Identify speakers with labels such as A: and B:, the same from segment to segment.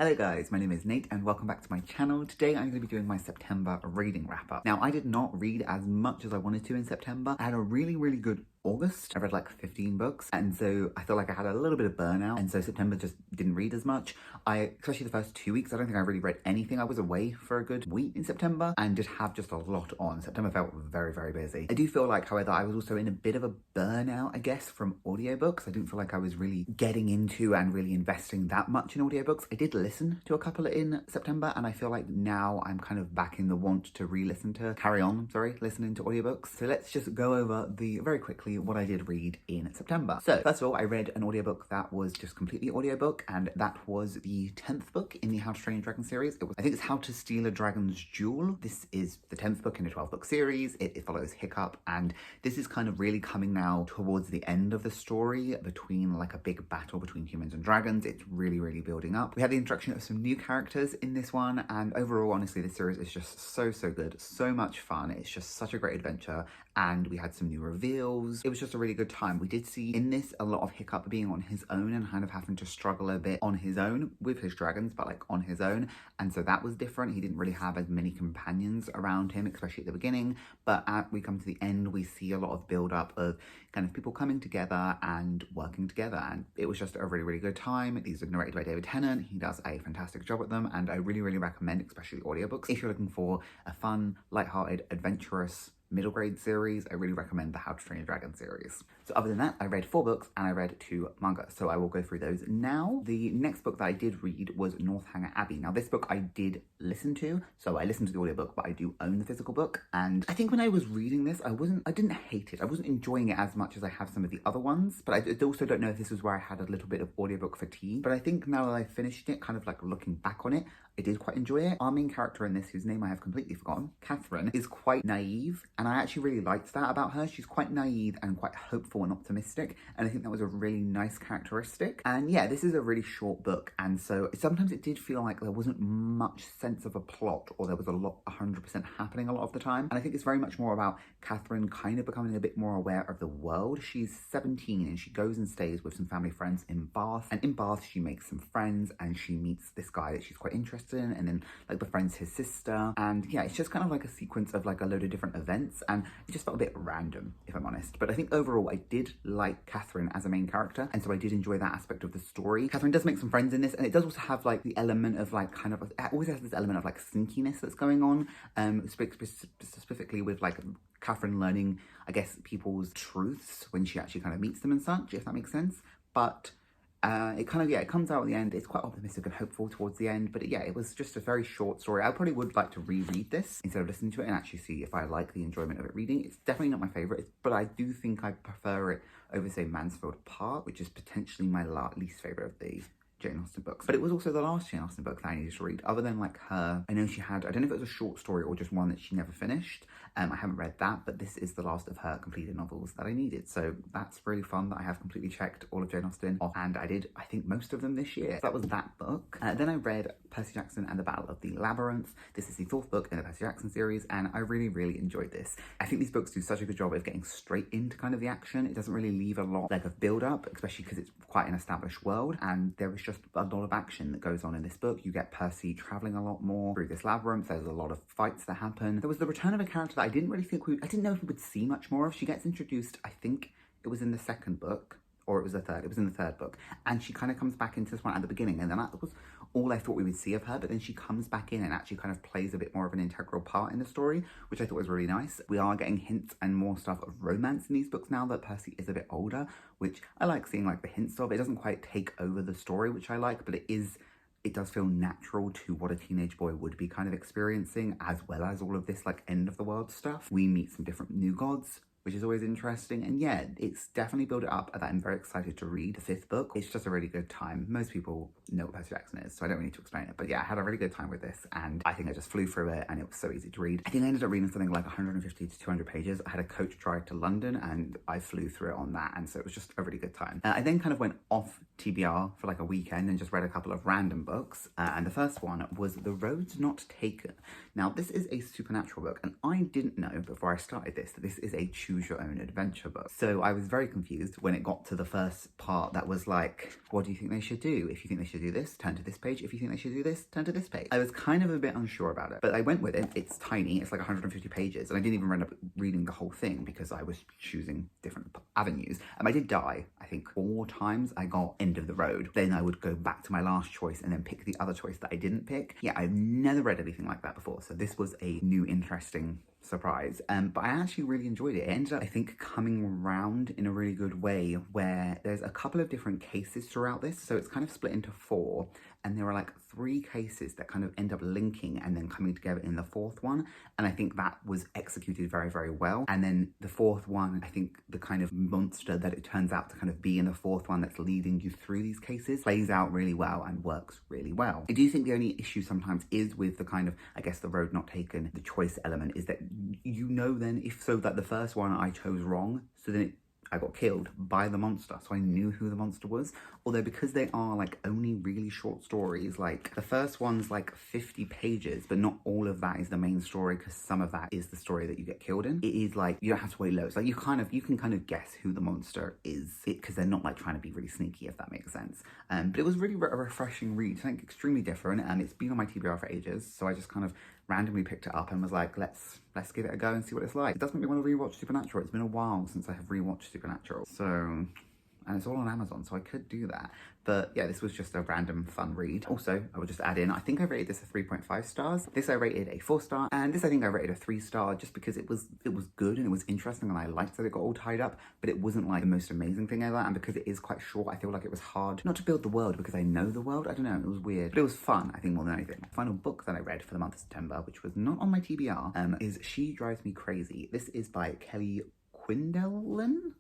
A: Hello guys, my name is Nate and welcome back to my channel. Today I'm going to be doing my September reading wrap up. Now I did not read as much as I wanted to in September. I had a really good August. I read like 15 books and so I felt like I had a little bit of burnout, and so September just didn't read as much. Especially the first 2 weeks, I don't think I really read anything. I was away for a good week in September and did have just a lot on. September felt very busy. I do feel like, however, I was also in a bit of a burnout, I guess, from audiobooks. I didn't feel like I was really getting into and really investing that much in audiobooks. I did listen to a couple in September and I feel like now I'm kind of back in the want to listening to audiobooks. So let's just go over very quickly what I did read in September. So first of all, I read an audiobook that was just completely audiobook, and that was the 10th book in the How to Train Your Dragon series. I think it's How to Steal a Dragon's Jewel. This is the 10th book in a 12-book series. It follows Hiccup, and this is kind of really coming now towards the end of the story, between like a big battle between humans and dragons. It's really building up. We have the introduction of some new characters in this one, and overall, honestly, this series is just so good, so much fun. It's just such a great adventure, and we had some new reveals. It was just a really good time. We did see in this a lot of Hiccup being on his own and kind of having to struggle a bit on his own with his dragons, but like on his own, and so that was different. He didn't really have as many companions around him, especially at the beginning, but as we come to the end, we see a lot of build up of kind of people coming together and working together, and it was just a really good time. These are narrated by David Tennant. He does a fantastic job at them, and I really recommend, especially audiobooks, if you're looking for a fun, lighthearted, adventurous middle grade series. I really recommend the How to Train Your Dragon series. So other than that, I read 4 books and I read 2 manga, so I will go through those now. The next book that I did read was Northanger Abby. Now this book I did listen to, so I listened to the audiobook, but I do own the physical book, and I think when I was reading this, I didn't hate it. I wasn't enjoying it as much as I have some of the other ones, but I also don't know if this was where I had a little bit of audiobook fatigue. But I think now that I've finished it, kind of like looking back on it, I did quite enjoy it. Our main character in this, whose name I have completely forgotten, Catherine, is quite naive, and I actually really liked that about her. She's quite naive and quite hopeful and optimistic, and I think that was a really nice characteristic. And yeah, this is a really short book, and so sometimes it did feel like there wasn't much sense of a plot, or there was a lot 100% happening a lot of the time. And I think it's very much more about Catherine kind of becoming a bit more aware of the world. She's 17 and she goes and stays with some family friends in Bath, and in Bath she makes some friends and she meets this guy that she's quite interested in, and then like befriends his sister. And yeah, it's just kind of like a sequence of like a load of different events, and it just felt a bit random, if I'm honest. But I think overall I did like Catherine as a main character, and so I did enjoy that aspect of the story. Catherine does make some friends in this, and it does also have like the element of like kind of, it always has this element of like sneakiness that's going on, specifically with like Catherine learning, I guess, people's truths when she actually kind of meets them and such, if that makes sense. But it comes out at the end. It's quite optimistic and hopeful towards the end, but yeah, it was just a very short story. I probably would like to reread this instead of listening to it and actually see if I like the enjoyment of it reading. It's definitely not my favorite, but I do think I prefer it over, say, Mansfield Park, which is potentially my least favorite of the Jane Austen books. But it was also the last Jane Austen book that I needed to read, other than like her. I know she had, I don't know if it was a short story or just one that she never finished. I haven't read that, but this is the last of her completed novels that I needed. So that's really fun that I have completely checked all of Jane Austen off, and I did, I think, most of them this year. So that was that book. Then I read Percy Jackson and the Battle of the Labyrinth. This is the 4th book in the Percy Jackson series, and I really enjoyed this. I think these books do such a good job of getting straight into kind of the action. It doesn't really leave a lot like of build up, especially because it's quite an established world, and there is just a lot of action that goes on in this book. You get Percy traveling a lot more through this labyrinth. There's a lot of fights that happen. There was the return of a character that I didn't really think I didn't know if we would see much more of. She gets introduced, I think it was in the 2nd book, or it was the 3rd. It was in the 3rd book, and she kind of comes back into this one at the beginning, and then that was all I thought we would see of her. But then she comes back in and actually kind of plays a bit more of an integral part in the story, which I thought was really nice. We are getting hints and more stuff of romance in these books now that Percy is a bit older, which I like seeing like the hints of. It doesn't quite take over the story, which I like, but it does feel natural to what a teenage boy would be kind of experiencing, as well as all of this like end of the world stuff. We meet some different new gods, which is always interesting. And yeah, it's definitely built it up that I'm very excited to read the 5th book. It's just a really good time. Most people know what Percy Jackson is, so I don't really need to explain it. But yeah, I had a really good time with this, and I think I just flew through it, and it was so easy to read. I think I ended up reading something like 150 to 200 pages. I had a coach drive to London, and I flew through it on that, and so it was just a really good time. I then kind of went off TBR for like a weekend and just read a couple of random books, and the first one was The Road Not Taken. Now, this is a supernatural book, and I didn't know before I started this that this is a choose choose your own adventure book. So I was very confused when it got to the first part that was like, what do you think they should do? If you think they should do this, turn to this page. If you think they should do this, turn to this page. I was kind of a bit unsure about it, but I went with it. It's tiny, it's like 150 pages, and I didn't even end up reading the whole thing because I was choosing different avenues. And I did die, I think 4 times. I got end of the road. Then I would go back to my last choice and then pick the other choice that I didn't pick. Yeah, I've never read anything like that before. So this was a new, interesting surprise. But I actually really enjoyed it. It ended up, I think, coming around in a really good way where there's a couple of different cases throughout this. So it's kind of split into 4. And there are like 3 cases that kind of end up linking and then coming together in the 4th one. And I think that was executed very, very well. And then the 4th one, I think the kind of monster that it turns out to kind of be in the 4th one that's leading you through these cases plays out really well and works really well. I do think the only issue sometimes is with the kind of, I guess, the road not taken, the choice element, is that you know then, if so, that the first one I chose wrong, so then I got killed by the monster, so I knew who the monster was. Although because they are like only really short stories, like the first one's like 50 pages, but not all of that is the main story, because some of that is the story that you get killed in. It is like, you don't have to wait loads. Like you can kind of guess who the monster is, because they're not like trying to be really sneaky, if that makes sense. But it was really a refreshing read. I think extremely different, and it's been on my TBR for ages, so I just kind of randomly picked it up and was like, let's give it a go and see what it's like. It does make me want to rewatch Supernatural. It's been a while since I have rewatched Supernatural, so, and it's all on Amazon, so I could do that. But yeah, this was just a random fun read. Also, I would just add in, I think I rated this a 3.5 stars. This I rated a 4 star, and this I think I rated a 3 star just because it was good and it was interesting and I liked that it got all tied up, but it wasn't like the most amazing thing ever. And because it is quite short, I feel like it was hard not to build the world because I know the world. I don't know, it was weird, but it was fun, I think, more than anything. The final book that I read for the month of September, which was not on my TBR, is She Drives Me Crazy. This is by Kelly Quinlan,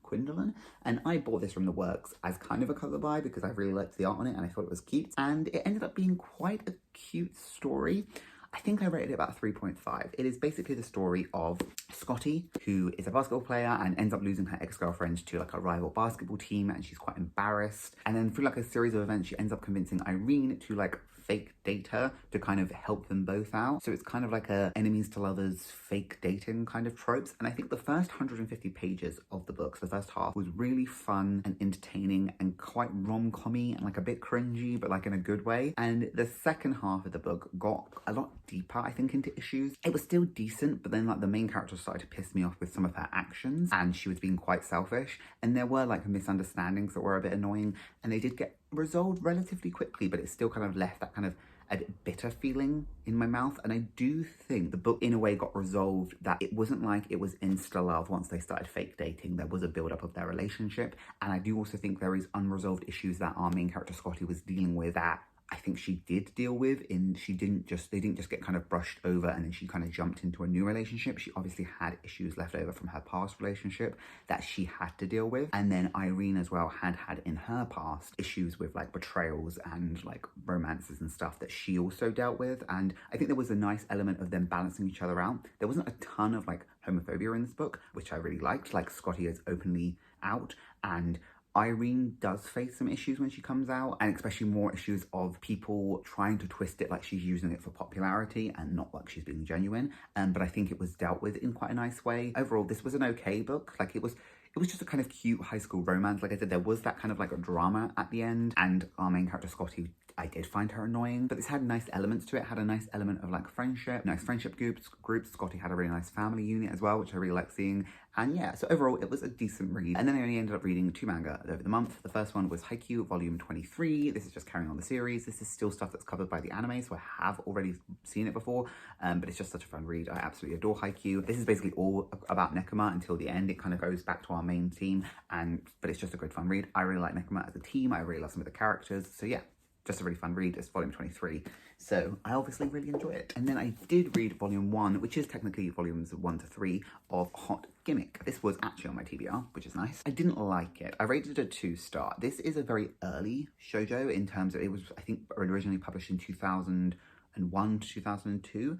A: and I bought this from the works as kind of a cover buy because I really liked the art on it and I thought it was cute, and it ended up being quite a cute story. I think I rated it about 3.5. It is basically the story of Scotty, who is a basketball player and ends up losing her ex-girlfriend to like a rival basketball team, and she's quite embarrassed. And then through like a series of events, she ends up convincing Irene to like fake date her to kind of help them both out. So it's kind of like a enemies to lovers fake dating kind of tropes. And I think the first 150 pages of the book, so the first half, was really fun and entertaining and quite rom-com-y and like a bit cringy, but like in a good way. And the second half of the book got a lot deeper, I think, into issues. It was still decent, but then like the main character started to piss me off with some of her actions, and she was being quite selfish, and there were like misunderstandings that were a bit annoying, and they did get resolved relatively quickly, but it still kind of left that kind of a bit bitter feeling in my mouth. And I do think the book in a way got resolved, that it wasn't like it was insta love once they started fake dating. There was a build up of their relationship, and I do also think there is unresolved issues that our main character Scotty was dealing with that I think she did deal with, in they didn't just get kind of brushed over and then she kind of jumped into a new relationship. She obviously had issues left over from her past relationship that she had to deal with. And then Irene as well had in her past issues with like betrayals and like romances and stuff that she also dealt with. And I think there was a nice element of them balancing each other out. There wasn't a ton of like homophobia in this book, which I really liked. Like Scotty is openly out, and Irene does face some issues when she comes out, and especially more issues of people trying to twist it like she's using it for popularity and not like she's being genuine. But I think it was dealt with in quite a nice way. Overall, this was an okay book. Like it was just a kind of cute high school romance. Like I said, there was that kind of like a drama at the end, and our main character Scotty, I did find her annoying, but this had nice elements to it. Had a nice element of like friendship, nice friendship groups. Scotty had a really nice family unit as well, which I really like seeing. And yeah, so overall it was a decent read. And then I only ended up reading 2 manga over the month. The first one was Haikyu volume 23. This is just carrying on the series. This is still stuff that's covered by the anime, so I have already seen it before, but it's just such a fun read. I absolutely adore Haikyu. This is basically all about Nekoma until the end. It kind of goes back to our main team, but it's just a good fun read. I really like Nekoma as a team. I really love some of the characters. So yeah, just a really fun read. It's volume 23, so I obviously really enjoy it. And then I did read volume 1, which is technically volumes 1 to 3 of Hot Gimmick. This was actually on my TBR, which is nice. I didn't like it. I rated it a 2-star. This is a very early shoujo in terms of, it was, I think, originally published in 2001 to 2002.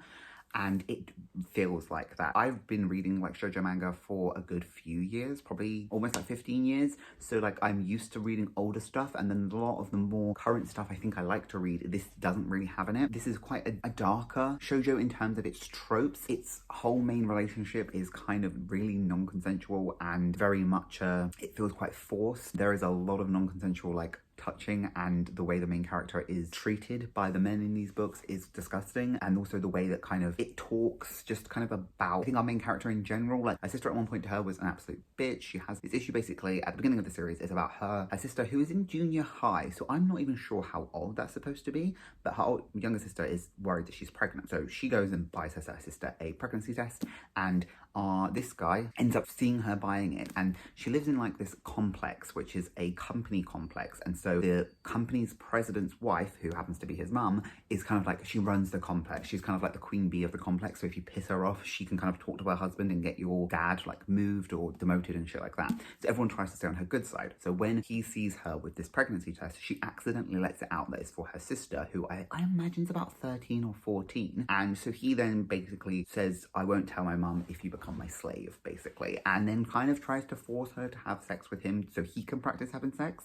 A: and it feels like that. I've been reading like shoujo manga for a good few years, probably almost like 15 years. So like I'm used to reading older stuff, and then a lot of the more current stuff I think I like to read, this doesn't really have in it. This is quite a darker shoujo in terms of its tropes. Its whole main relationship is kind of really non-consensual and very much, it feels quite forced. There is a lot of non-consensual like touching, and the way the main character is treated by the men in these books is disgusting, and also the way that kind of it talks just kind of about, I think, our main character in general. Like, her sister at one point to her was an absolute bitch. She has this issue basically at the beginning of the series is about her sister, who is in junior high, so I'm not even sure how old that's supposed to be, but her younger sister is worried that she's pregnant, so she goes and buys her sister a pregnancy test, and this guy ends up seeing her buying it, and she lives in like this complex, which is a company complex, and so the company's president's wife, who happens to be his mum, is kind of like, she runs the complex. She's kind of like the queen bee of the complex, so if you piss her off, she can kind of talk to her husband and get your dad like moved or demoted and shit like that. So everyone tries to stay on her good side. So when he sees her with this pregnancy test, she accidentally lets it out that it's for her sister, who I imagine is about 13 or 14, and so he then basically says, I won't tell my mum if you become my slave, basically, and then kind of tries to force her to have sex with him so he can practice having sex.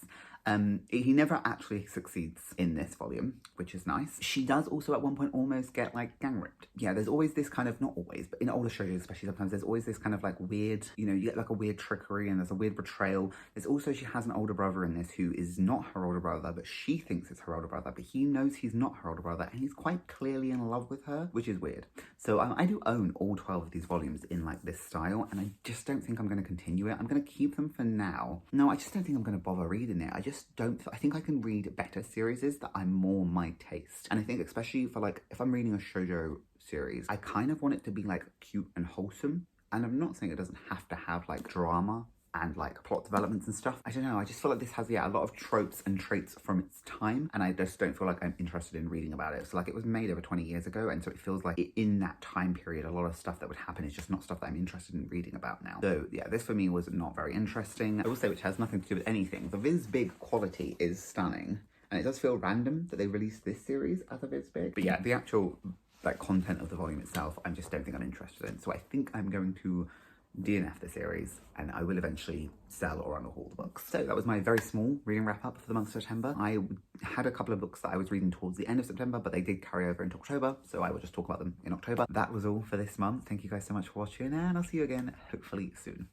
A: He never actually succeeds in this volume, which is nice. She does also at one point almost get like gang raped. Yeah, there's always this kind of, not always, but in older shows especially, sometimes there's always this kind of like weird, you know, you get like a weird trickery and there's a weird betrayal. There's also, she has an older brother in this who is not her older brother, but she thinks it's her older brother, but he knows he's not her older brother, and he's quite clearly in love with her, which is weird. So I do own all 12 of these volumes in like this style, and I just don't think I'm going to continue it. I'm going to keep them for now. No, I just don't think I'm going to bother reading it. I think I can read better series that are more my taste. And I think especially for like, if I'm reading a shoujo series, I kind of want it to be like cute and wholesome. And I'm not saying it doesn't have to have like drama and like plot developments and stuff. I don't know, I just feel like this has, yeah, a lot of tropes and traits from its time, and I just don't feel like I'm interested in reading about it. So like, it was made over 20 years ago, and so it feels like in that time period, a lot of stuff that would happen is just not stuff that I'm interested in reading about now. So yeah, this for me was not very interesting. I will say, which has nothing to do with anything, the Viz Big quality is stunning, and it does feel random that they released this series as a Viz Big. But yeah, the actual like content of the volume itself, I just don't think I'm interested in. So I think I'm going to DNF the series, and I will eventually sell or unhaul the books. So that was my very small reading wrap up for the month of September. I had a couple of books that I was reading towards the end of September, but they did carry over into October, so I will just talk about them in October. That was all for this month. Thank you guys so much for watching, and I'll see you again hopefully soon.